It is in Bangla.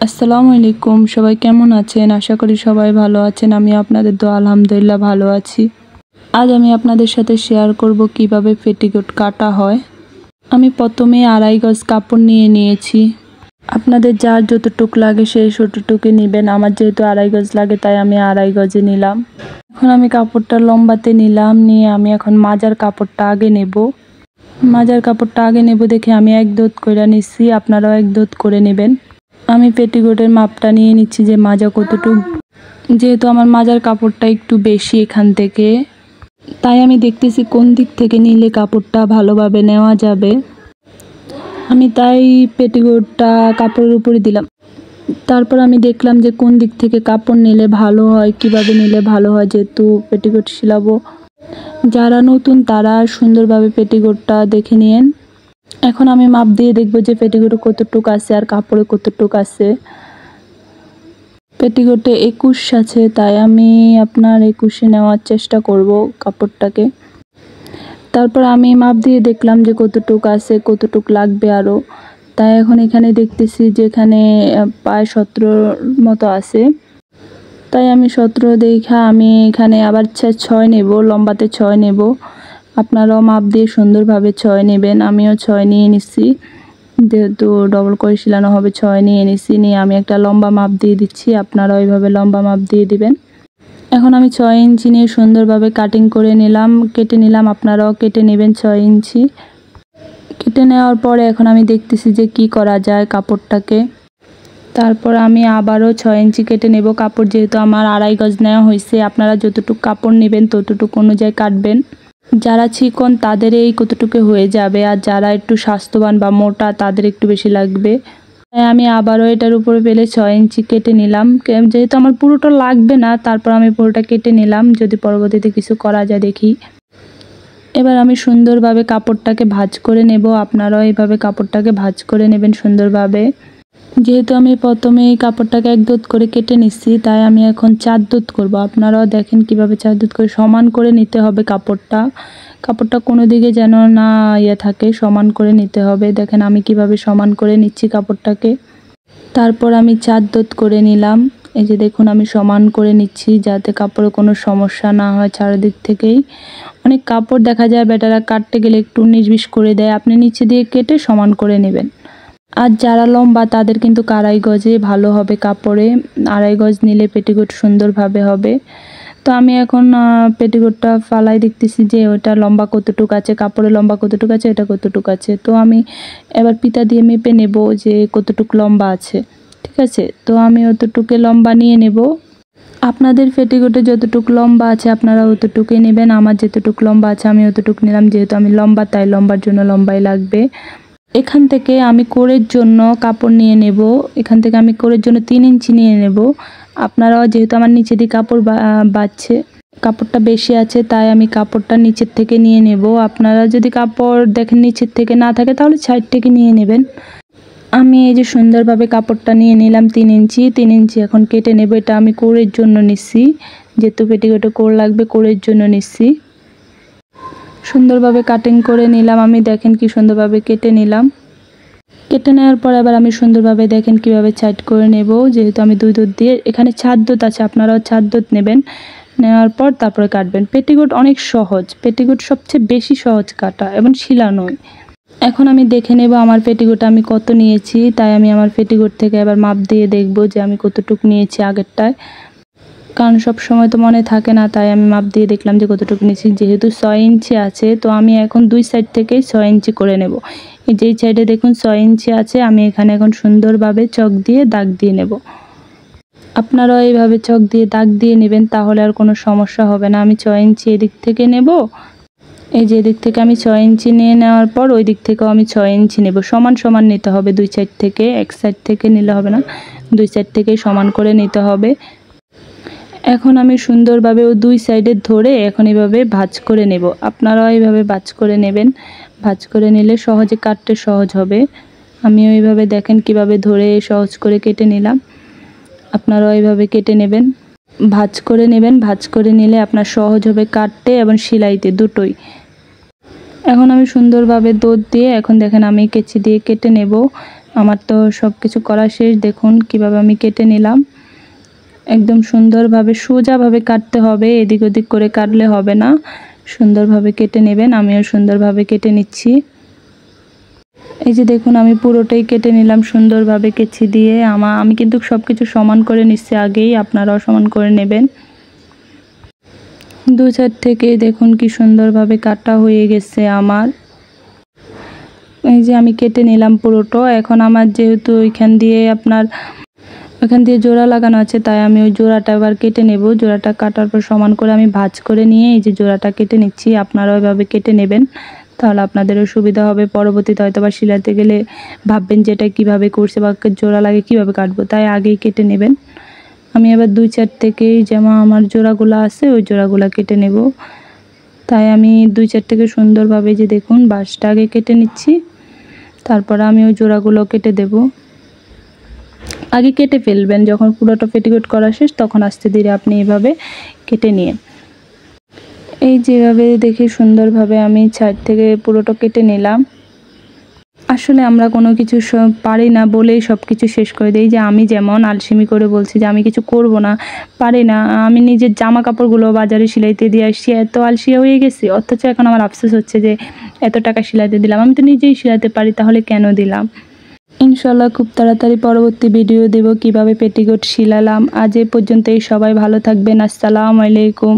আসসালামু আলাইকুম, সবাই কেমন আছেন? আশা করি সবাই ভালো আছেন। আমি আপনাদের দোয়া আলহামদুলিল্লাহ ভালো আছি। আজ আমি আপনাদের সাথে শেয়ার করব কিভাবে পেটিকোট কাটা হয়। আমি প্রথমে 2.5 গজ কাপড় নিয়েছি। আপনাদের যার যতটুক লাগে সেই ততটুকু নেবেন। আমার যেহেতু 2.5 গজ লাগে তাই আমি 2.5 গজে নিলাম। এখন আমি কাপড়টা লম্বাতে নিলাম, নিয়ে আমি এখন মাজার কাপড়টা আগে নেব। মাজার কাপড়টা আগে নেব দেখে আমি 1 দোত করে নিচ্ছি, আপনারাও 1 দোত করে নেবেন। আমি পেটিকোটের মাপটা নিয়ে নিচ্ছি যে মাজা কতটুক, যেহেতু আমার মাজার কাপড়টা একটু বেশি এখান থেকে, তাই আমি দেখতেছি কোন দিক থেকে নিলে কাপড়টা ভালোভাবে নেওয়া যাবে। আমি তাই পেটিকোটটা কাপড়ের উপরে দিলাম। তারপর আমি দেখলাম যে কোন দিক থেকে কাপড় নিলে ভালো হয়, কিভাবে নিলে ভালো হয়, যেহেতু পেটিকোট সিলাবো। যারা নতুন তারা সুন্দরভাবে পেটিকোটটা দেখে নিয়েন। এখন আমি মাপ দিয়ে দেখব যে পেটিকোটে কতটুক আছে আর কাপড়ে কতটুক আছে। পেটিকোটে 21 আছে, তাই আমি আপনার 21 নেওয়ার চেষ্টা করব কাপড়টাকে। তারপর আমি মাপ দিয়ে দেখলাম যে কতটুক আছে, কতটুক লাগবে আরও। তাই এখন এখানে দেখতেছি যে এখানে প্রায় 17 মতো আছে। তাই আমি 17 দেখা আমি এখানে আবার 6 নেব, লম্বাতে 6 নেব। আপনারাও মাপ দিয়ে সুন্দরভাবে 6 নেবেন। আমিও 6 নিয়ে নিচ্ছি, যেহেতু ডবল করে সিলানো হবে। 6 নিয়ে নিচ্ছি, নিয়ে আমি একটা লম্বা মাপ দিয়ে দিচ্ছি। আপনারা ওইভাবে লম্বা মাপ দিয়ে দিবেন। এখন আমি 6 ইঞ্চি নিয়ে সুন্দরভাবে কাটিং করে নিলাম, কেটে নিলাম। আপনারাও কেটে নেবেন 6 ইঞ্চি। কেটে নেওয়ার পরে এখন আমি দেখতেছি যে কি করা যায় কাপড়টাকে। তারপর আমি আবারও 6 ইঞ্চি কেটে নেব। কাপড় যেহেতু আমার 2.5 গজ নেওয়া হয়েছে, আপনারা যতটুকু কাপড় নেবেন ততটুকু অনুযায়ী কাটবেন। যারা চিকন তাদের এই কতটুকু হয়ে যাবে, আর যারা একটু স্বাস্থ্যবান বা মোটা তাদের একটু বেশি লাগবে। তাই আমি আবারও এটার উপরে পেলে 6 ইঞ্চি কেটে নিলাম। যেহেতু আমার পুরোটা লাগবে না, তারপর আমি পুরোটা কেটে নিলাম, যদি পরবর্তীতে কিছু করা যায় দেখি। এবার আমি সুন্দরভাবে কাপড়টাকে ভাঁজ করে নেব। আপনারাও এইভাবে কাপড়টাকে ভাঁজ করে নেবেন সুন্দরভাবে। যেহেতু আমি প্রথমে এই কাপড়টাকে 1 দোত করে কেটে নিচ্ছি, তাই আমি এখন 4 দোত করব। আপনারাও দেখেন কিভাবে 4 দোত করে সমান করে নিতে হবে কাপড়টা কোনো দিকে যেন না থাকে, সমান করে নিতে হবে। দেখেন আমি কিভাবে সমান করে নিচ্ছি কাপড়টাকে। তারপর আমি 4 দোত করে নিলাম। এই যে দেখুন আমি সমান করে নিচ্ছি, যাতে কাপড়ে কোনো সমস্যা না হয় চারিদিক থেকেই। অনেক কাপড় দেখা যায় বেটারা কাটতে গেলে একটু 19-20 করে দেয়, আপনি নিচে দিয়ে কেটে সমান করে নেবেন। আর যারা লম্বা তাদের কিন্তু 2.5 গজে ভালো হবে কাপড়ে। 2.5 গজ নিলে পেটিকোট সুন্দরভাবে হবে। তো আমি এখন পেটিকোটটা ফালাই দেখতেছি যে ওটা লম্বা কতটুক আছে, কাপড়ে লম্বা কতটুক আছে, এটা কতটুক আছে। তো আমি এবার পিতা দিয়ে মেপে নেব যে কতটুক লম্বা আছে। ঠিক আছে, তো আমি অতটুকু লম্বা নিয়ে নেব। আপনাদের পেটিকোটে যতটুক লম্বা আছে আপনারা অতটুকুই নেবেন। আমার যতটুক লম্বা আছে আমি অতটুক নিলাম, যেহেতু আমি লম্বা তাই লম্বার জন্য লম্বাই লাগবে। এখান থেকে আমি কোরের জন্য কাপড় নিয়ে নেব। এখান থেকে আমি কোরের জন্য 3 ইঞ্চি নিয়ে নেব। আপনারাও, যেহেতু আমার নিচে দিয়ে কাপড় বাঁচছে, কাপড়টা বেশি আছে, তাই আমি কাপড়টা নিচের থেকে নিয়ে নেব। আপনারা যদি কাপড় দেখেন নিচের থেকে না থাকে তাহলে সাইড থেকে নিয়ে নেবেন। আমি এই যে সুন্দরভাবে কাপড়টা নিয়ে নিলাম 3 ইঞ্চি। 3 ইঞ্চি এখন কেটে নেব। এটা আমি কোরের জন্য নিচ্ছি, যেহেতু পেটিকোটে কোর লাগবে, কোরের জন্য নিচ্ছি। সুন্দরভাবে কাটিং করে নিলাম আমি, দেখেন কি সুন্দরভাবে কেটে নিলাম। কেটে নেওয়ার পর এবার আমি সুন্দরভাবে দেখেন কিভাবে সাইড করে নেব। যেহেতু আমি 2 দোত দিয়ে, এখানে 4 দোত আছে, আপনারাও 4 দোত নেবেন। নেওয়ার পর তারপরে কাটবেন। পেটিকোট অনেক সহজ, পেটিকোট সবচেয়ে বেশি সহজ কাটা এবং সিলানোই। এখন আমি দেখে নেব আমার পেটিকোট আমি কত নিয়েছি। তাই আমি আমার পেটিকোট থেকে এবার মাপ দিয়ে দেখব যে আমি কতটুক নিয়েছি আগেরটায়, কারণ সব সময় তো মনে থাকে না। তাই আমি মাপ দিয়ে দেখলাম যে কতটুকু নিয়েছি। যেহেতু 6 ইঞ্চি আছে, তো আমি এখন 2 সাইড থেকেই 6 ইঞ্চি করে নেব। এই যেই সাইডে দেখুন 6 ইঞ্চি আছে, আমি এখানে এখন সুন্দরভাবে চক দিয়ে দাগ দিয়ে নেব। আপনারাও এইভাবে চক দিয়ে দাগ দিয়ে নেবেন, তাহলে আর কোনো সমস্যা হবে না। আমি 6 ইঞ্চি এদিক থেকে নেব। এই যে এদিক থেকে আমি 6 ইঞ্চি নিয়ে নেওয়ার পর ওই দিক থেকেও আমি 6 ইঞ্চি নেব। সমান সমান নিতে হবে 2 সাইড থেকে, এক সাইড থেকে নিলে হবে না, 2 সাইড থেকেই সমান করে নিতে হবে। এখন আমি সুন্দরভাবে ও 2 সাইডে ধরে এখন এভাবে ভাঁজ করে নেব। আপনারাও এইভাবে ভাঁজ করে নেবেন। ভাঁজ করে নিলে সহজে কাটতে সহজ হবে। আমিও এইভাবে দেখেন কিভাবে ধরে সহজ করে কেটে নিলাম। আপনারাও এইভাবে কেটে নেবেন, ভাঁজ করে নেবেন। ভাঁজ করে নিলে আপনার সহজ হবে কাটতে এবং সেলাইতে দুটোই। এখন আমি সুন্দরভাবে দোত দিয়ে এখন দেখেন আমি কেচি দিয়ে কেটে নেব। আমার তো সব কিছু করা শেষ। দেখুন কিভাবে আমি কেটে নিলাম। একদম সুন্দরভাবে সোজাভাবে কাটতে হবে, এদিক ওদিক করে কাটলে হবে না, সুন্দরভাবে কেটে নেবেন। আমিও সুন্দরভাবে কেটে নিচ্ছি। এই যে দেখুন আমি পুরোটাই কেটে নিলাম সুন্দরভাবে কেচি দিয়ে। আমি কিন্তু সব কিছু সমান করে নিচ্ছি আগেই, আপনারাও সমান করে নেবেন। দু সাইড থেকে দেখুন কি সুন্দরভাবে কাটা হয়ে গেছে আমার। এই যে আমি কেটে নিলাম পুরোটা। এখন আমার যেহেতু ওইখান দিয়ে জোড়া লাগানো আছে, তাই আমি ওই জোড়াটা এবার কেটে নেব। জোড়াটা কাটার পর সমান করে আমি ভাঁজ করে নিয়ে এই যে জোড়াটা কেটে নিচ্ছি। আপনারাও এভাবে কেটে নেবেন, তাহলে আপনাদেরও সুবিধা হবে। পরবর্তীতে হয়তো বা সেলাইতে গেলে ভাববেন যে এটা কীভাবে করছে বা জোড়া লাগে কীভাবে কাটবো, তাই আগেই কেটে নেবেন। আমি এবার দুই সাইড থেকেই যেমন আমার জোড়াগুলো আছে ওই জোড়াগুলো কেটে নেব। তাই আমি দুই সাইড থেকে সুন্দরভাবে যে দেখুন বাঁশটা আগে কেটে নিচ্ছি, তারপর আমি ওই জোড়াগুলো কেটে দেব। আগে কেটে ফেলবেন, যখন পুরোটা পেটিকোট করা শেষ তখন আস্তে ধীরে আপনি এভাবে কেটে নিয়ে এই যেভাবে দেখে সুন্দরভাবে আমি সাইড থেকে পুরোটা কেটে নিলাম। আসলে আমরা কোনো কিছু পারি না বলেই সব কিছু শেষ করে দিই। যে আমি যেমন আলসেমি করে বলছি যে আমি কিছু করব না, পারি না। আমি নিজের জামা কাপড়গুলো বাজারে সেলাইতে দিয়ে আসছি, এত আলসিয়া হয়ে গেছি, অথচ এখন আমার আফসোস হচ্ছে যে এত টাকা সেলাইতে দিলাম। আমি তো নিজেই সেলাইতে পারি, তাহলে কেন দিলাম। ইনশাল্লাহ খুব তাড়াতাড়ি পরবর্তী ভিডিও দেব কিভাবে পেটিকোট সেলালাম। আজ এ পর্যন্তই, সবাই ভালো থাকবেন। আসসালামু আলাইকুম।